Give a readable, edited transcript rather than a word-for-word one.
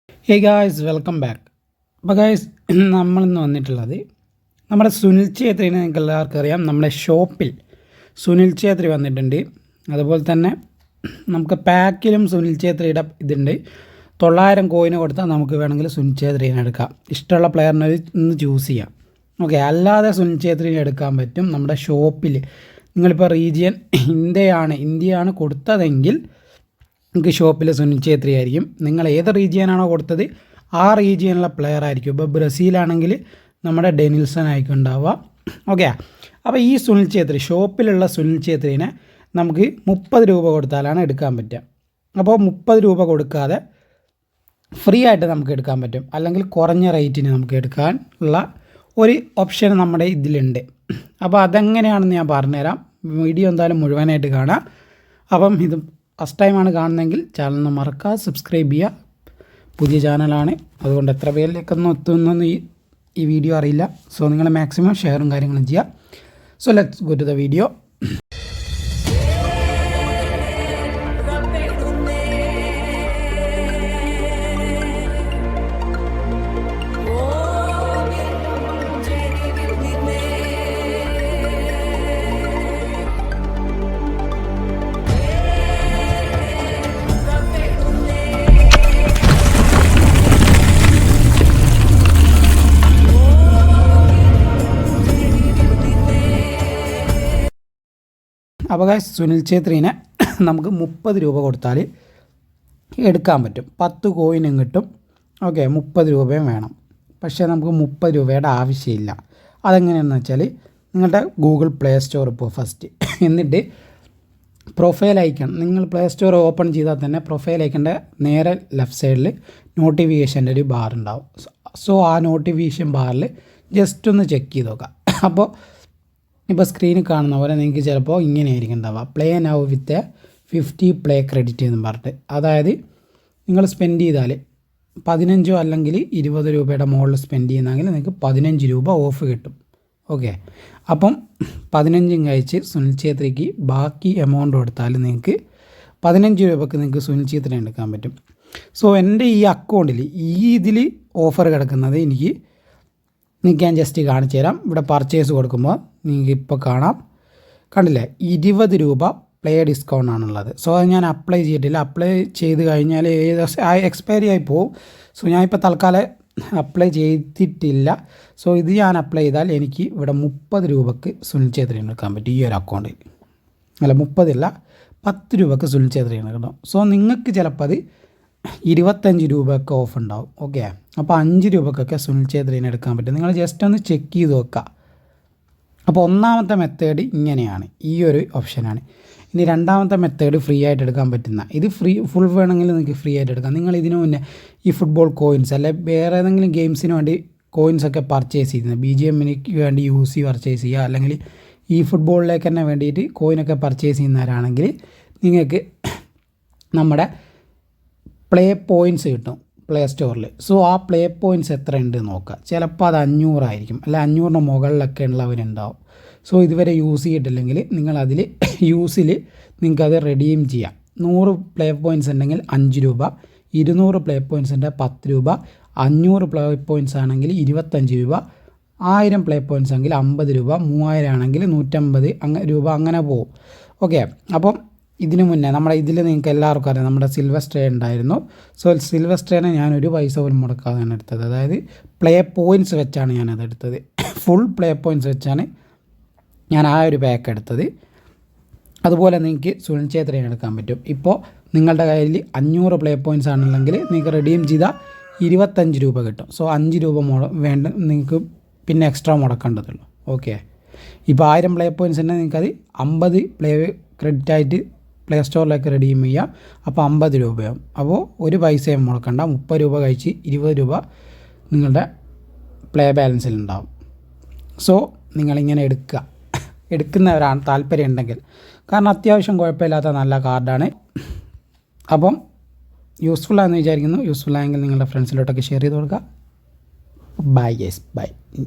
Hey guys, welcome back. അപ്പോൾ guys, നമ്മളിന്ന് വന്നിട്ടുള്ളത് നമ്മുടെ സുനിൽ ഛേത്രിനെ നിങ്ങൾക്ക് എല്ലാവർക്കും അറിയാം. നമ്മുടെ ഷോപ്പിൽ സുനിൽ ഛേത്രി വന്നിട്ടുണ്ട്. അതുപോലെ തന്നെ നമുക്ക് പാക്കിലും സുനിൽ ഛേത്രിയുടെ ഇതുണ്ട്. 900 കോയിന് കൊടുത്താൽ നമുക്ക് വേണമെങ്കിൽ സുനിൽ ഛേത്രിനെ എടുക്കാം. ഇഷ്ടമുള്ള പ്ലെയറിനെ ഇന്ന് ചൂസ് ചെയ്യാം. ഓക്കെ, അല്ലാതെ സുനിൽ ഛേത്രിനെ എടുക്കാൻ പറ്റും. നമ്മുടെ ഷോപ്പിൽ നിങ്ങളിപ്പോൾ റീജിയൻ ഇന്ത്യയാണ് കൊടുത്തതെങ്കിൽ നിങ്ങൾക്ക് ഷോപ്പിൽ സുനിൽ ഛേത്രി ആയിരിക്കും. നിങ്ങൾ ഏത് റീജിയനാണോ കൊടുത്തത് ആ റീജിയനിലെ പ്ലെയർ ആയിരിക്കും. ഇപ്പോൾ ബ്രസീലാണെങ്കിൽ നമ്മുടെ ഡെനിൽസൺ ആയിരിക്കും ഉണ്ടാവുക. ഓക്കെ, അപ്പോൾ ഈ സുനിൽ ഛേത്രി, ഷോപ്പിലുള്ള സുനിൽ ഛേത്രിനെ നമുക്ക് 30 രൂപ കൊടുത്താലാണ് എടുക്കാൻ പറ്റുക. അപ്പോൾ 30 രൂപ കൊടുക്കാതെ ഫ്രീ ആയിട്ട് നമുക്ക് എടുക്കാൻ പറ്റും. അല്ലെങ്കിൽ കുറഞ്ഞ റേറ്റിന് നമുക്ക് എടുക്കാൻ ഉള്ള ഒരു ഓപ്ഷൻ നമ്മുടെ ഇതിലുണ്ട്. അപ്പോൾ അതെങ്ങനെയാണെന്ന് ഞാൻ പറഞ്ഞുതരാം. വീഡിയോ എന്തായാലും മുഴുവനായിട്ട് കാണാം. അപ്പം ഇത് ഫസ്റ്റ് ടൈമാണ് കാണുന്നതെങ്കിൽ ചാനൽ മറക്കാതെ സബ്സ്ക്രൈബ് ചെയ്യുക. പുതിയ ചാനലാണ്, അതുകൊണ്ട് എത്ര പേരിലേക്കൊന്നും എത്തുന്നൊന്നും ഈ വീഡിയോ അറിയില്ല. സോ നിങ്ങൾ മാക്സിമം ഷെയറും കാര്യങ്ങളും ചെയ്യുക. So let's go to the video. അപ്പോൾ സുനിൽ ഛേത്രിനെ നമുക്ക് 30 രൂപ കൊടുത്താൽ എടുക്കാൻ പറ്റും. 10 കോയിനും കിട്ടും. ഓക്കെ, 30 രൂപയും വേണം. പക്ഷേ നമുക്ക് 30 രൂപയുടെ ആവശ്യമില്ല. അതെങ്ങനെയാണെന്ന് വെച്ചാൽ നിങ്ങളുടെ ഗൂഗിൾ പ്ലേ സ്റ്റോർ ഇപ്പോൾ ഫസ്റ്റ്, എന്നിട്ട് പ്രൊഫൈൽ ഐക്കൺ, നിങ്ങൾ പ്ലേ സ്റ്റോർ ഓപ്പൺ ചെയ്താൽ തന്നെ പ്രൊഫൈൽ ഐക്കൻ്റെ നേരെ ലെഫ്റ്റ് സൈഡിൽ നോട്ടിഫിക്കേഷൻ്റെ ഒരു ബാർ ഉണ്ടാവും. സോ ആ നോട്ടിഫിക്കേഷൻ ബാറിൽ ജസ്റ്റ് ഒന്ന് ചെക്ക് ചെയ്ത് നോക്കാം. അപ്പോൾ ഇപ്പോൾ സ്ക്രീനിൽ കാണുന്ന പോലെ നിങ്ങൾക്ക് ചിലപ്പോൾ ഇങ്ങനെയായിരിക്കും ഉണ്ടാവുക, പ്ലേ നൗ വിത്ത് 50 പ്ലേ ക്രെഡിറ്റ് എന്ന് പറഞ്ഞിട്ട്. അതായത് നിങ്ങൾ സ്പെൻഡ് ചെയ്താൽ 15 അല്ലെങ്കിൽ 20 രൂപയുടെ മുകളിൽ സ്പെൻഡ് ചെയ്യുന്നെങ്കിൽ നിങ്ങൾക്ക് 15 രൂപ ഓഫ് കിട്ടും. ഓക്കെ, അപ്പം 15 കഴിച്ച് സുനിൽ ഛേത്രിക്ക് ബാക്കി എമൗണ്ട് കൊടുത്താൽ നിങ്ങൾക്ക് 15 രൂപയ്ക്ക് നിങ്ങൾക്ക് സുനിൽ ഛേത്രി എടുക്കാൻ പറ്റും. സോ എൻ്റെ ഈ അക്കൗണ്ടിൽ ഇതിൽ ഓഫർ കിടക്കുന്നത് നിങ്ങൾക്ക് ഞാൻ ജസ്റ്റ് കാണിച്ചു തരാം. ഇവിടെ പർച്ചേസ് കൊടുക്കുമ്പോൾ നിങ്ങൾക്ക് ഇപ്പോൾ കണ്ടില്ലേ, 20 രൂപ പ്ലേ ഡിസ്കൗണ്ട് ആണുള്ളത്. സോ അത് ഞാൻ അപ്ലൈ ചെയ്തിട്ടില്ല. അപ്ലൈ ചെയ്ത് കഴിഞ്ഞാൽ എക്സ്പയറി ആയി പോകും. സോ ഞാനിപ്പോൾ തൽക്കാലം അപ്ലൈ ചെയ്തിട്ടില്ല. സോ ഇത് ഞാൻ അപ്ലൈ ചെയ്താൽ എനിക്ക് ഇവിടെ 30 രൂപക്ക് സുനിൽ ഛേത്രി എടുക്കാൻ പറ്റും. ഈ ഒരു അക്കൗണ്ടിൽ 30 10 രൂപക്ക് സുനിൽ ഛേത്രി കിട്ടും. സോ നിങ്ങൾക്ക് ചിലപ്പോൾ അത് 25 രൂപയൊക്കെ ഓഫ് ഉണ്ടാവും. ഓക്കെ, അപ്പോൾ 5 രൂപക്കൊക്കെ സുനിൽ ഛേത്രിനെ എടുക്കാൻ പറ്റും. നിങ്ങൾ ജസ്റ്റ് ഒന്ന് ചെക്ക് ചെയ്ത് നോക്കുക. അപ്പോൾ ഒന്നാമത്തെ മെത്തേഡ് ഇങ്ങനെയാണ്, ഈ ഒരു ഓപ്ഷനാണ്. ഇനി രണ്ടാമത്തെ മെത്തേഡ് ഫ്രീ ആയിട്ട് എടുക്കാൻ പറ്റുന്ന, ഇത് ഫുൾ വേണമെങ്കിൽ നിങ്ങൾക്ക് ഫ്രീ ആയിട്ട് എടുക്കാം. നിങ്ങൾ ഇതിനു മുന്നേ ഈ ഫുട്ബോൾ കോയിൻസ് അല്ലെ വേറെ ഏതെങ്കിലും ഗെയിംസിന് വേണ്ടി കോയിൻസൊക്കെ പർച്ചേസ് ചെയ്യുന്നത്, BGMന് വേണ്ടി UC പർച്ചേസ് ചെയ്യുക, അല്ലെങ്കിൽ ഈ ഫുട്ബോളിലേക്ക് തന്നെ വേണ്ടിയിട്ട് കോയിനൊക്കെ പർച്ചേസ് ചെയ്യുന്നവരാണെങ്കിൽ നിങ്ങൾക്ക് നമ്മുടെ പ്ലേ പോയിൻറ്റ്സ് കിട്ടും പ്ലേ സ്റ്റോറിൽ. സോ ആ പ്ലേ പോയിൻറ്റ്സ് എത്ര ഉണ്ട് നോക്കുക. ചിലപ്പോൾ അത് 500 ആയിരിക്കും, അല്ല 500ന് മുകളിലൊക്കെ ഉള്ളവരുണ്ടാവും. സോ ഇതുവരെ യൂസ് ചെയ്തിട്ടില്ലെങ്കിൽ നിങ്ങളതിൽ യൂസിൽ നിങ്ങൾക്കത് റെഡീം ചെയ്യാം. 100 പ്ലേ പോയിൻറ്റ്സ് ഉണ്ടെങ്കിൽ 5 രൂപ, 200 പ്ലേ പോയിൻറ്റ്സ് ഉണ്ടെങ്കിൽ 10 രൂപ, 500 പ്ലേ പോയിൻറ്റ്സ് ആണെങ്കിൽ 25 രൂപ, 1000 പ്ലേ പോയിൻറ്റ്സ് ആണെങ്കിൽ 50 രൂപ, 3000 ആണെങ്കിൽ 150 രൂപ, അങ്ങനെ പോകും. ഓക്കെ, അപ്പം ഇതിനു മുന്നേ നമ്മുടെ ഇതിൽ നിങ്ങൾക്ക് എല്ലാവർക്കും അറിയാം, നമ്മുടെ സിൽവർ സ്ട്രേ ഉണ്ടായിരുന്നു. സോ സിൽവർ സ്ട്രേനെ ഞാൻ ഒരു പൈസ പോലും മുടക്കാതെയാണ് എടുത്തത്. അതായത് പ്ലേ പോയിൻറ്റ്സ് വെച്ചാണ് ഞാനത് എടുത്തത്. ഫുൾ പ്ലേ പോയിൻറ്റ്സ് വെച്ചാണ് ഞാൻ ആ ഒരു പാക്ക് എടുത്തത്. അതുപോലെ നിങ്ങൾക്ക് സുനിൽ ഛേത്രിനെ എടുക്കാൻ പറ്റും. ഇപ്പോൾ നിങ്ങളുടെ കയ്യിൽ 500 പ്ലേ പോയിൻറ്റ്സ് ആണെന്നുണ്ടെങ്കിൽ നിങ്ങൾക്ക് റെഡീം ചെയ്താൽ 25 രൂപ കിട്ടും. സോ 5 രൂപ വേണ്ട നിങ്ങൾക്ക് പിന്നെ എക്സ്ട്രാ മുടക്കേണ്ടതുള്ളൂ. ഓക്കെ, ഇപ്പോൾ 1000 പ്ലേ പോയിൻറ്റ്സ് ഉണ്ടെങ്കിൽ നിങ്ങൾക്കത് 50 പ്ലേ ക്രെഡിറ്റ് ആയിട്ട് പ്ലേ സ്റ്റോറിലേക്ക് റെഡീം ചെയ്യാം. അപ്പോൾ 50 രൂപയാവും. അപ്പോൾ ഒരു പൈസയും മുടക്കണ്ട. 30 രൂപ കഴിച്ച് 20 രൂപ നിങ്ങളുടെ പ്ലേ ബാലൻസിൽ ഉണ്ടാവും. സോ നിങ്ങളിങ്ങനെ എടുക്കുന്നവരാണ് താല്പര്യം ഉണ്ടെങ്കിൽ, കാരണം അത്യാവശ്യം കുഴപ്പമില്ലാത്ത നല്ല കാർഡാണ്. അപ്പം യൂസ്ഫുള്ളാണെന്ന് വിചാരിക്കുന്നു. യൂസ്ഫുള്ളായെങ്കിൽ നിങ്ങളുടെ ഫ്രണ്ട്സിലോട്ടൊക്കെ ഷെയർ ചെയ്ത് കൊടുക്കുക. Bye guys, by.